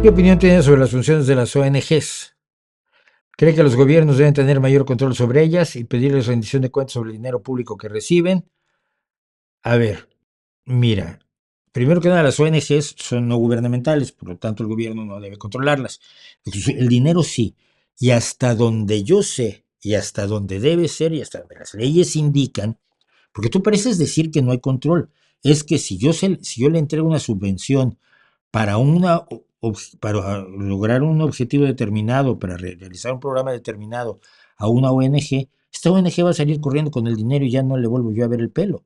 ¿Qué opinión tiene sobre las funciones de las ONGs? ¿Cree que los gobiernos deben tener mayor control sobre ellas y pedirles rendición de cuentas sobre el dinero público que reciben? A ver, mira, primero que nada, las ONGs son no gubernamentales, por lo tanto el gobierno no debe controlarlas. El dinero sí, y hasta donde yo sé, y hasta donde debe ser, y hasta donde las leyes indican, porque tú pareces decir que no hay control, es que si yo le entrego una subvención para, para lograr un objetivo determinado, para realizar un programa determinado a una ONG, esta ONG va a salir corriendo con el dinero y ya no le vuelvo yo a ver el pelo.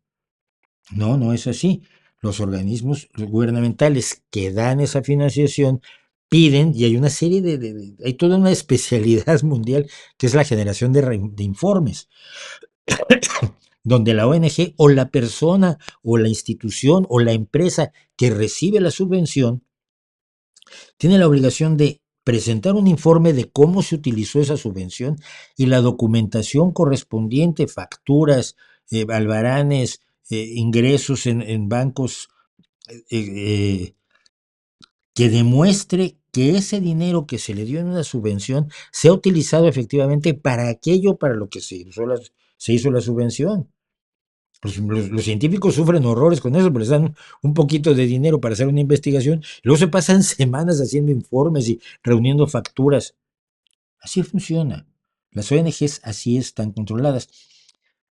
No, no es así. Los organismos gubernamentales que dan esa financiación piden, y hay una serie hay toda una especialidad mundial que es la generación de informes, donde la ONG o la persona o la institución o la empresa que recibe la subvención tiene la obligación de presentar un informe de cómo se utilizó esa subvención y la documentación correspondiente, facturas, albaranes, ingresos en bancos, eh, que demuestre que ese dinero que se le dio en una subvención se ha utilizado efectivamente para aquello para lo que se hizo la subvención. Los científicos sufren horrores con eso, pero les dan un poquito de dinero para hacer una investigación, y luego se pasan semanas haciendo informes y reuniendo facturas. Así funciona. Las ONGs así están controladas.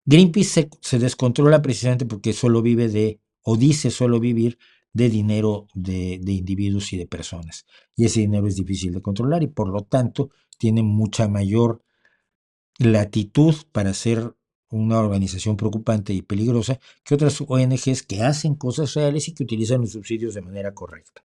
Greenpeace se descontrola precisamente porque solo vive o dice solo vivir de dinero de individuos y de personas. Y ese dinero es difícil de controlar y por lo tanto tiene mucha mayor latitud para ser una organización preocupante y peligrosa que otras ONGs que hacen cosas reales y que utilizan los subsidios de manera correcta.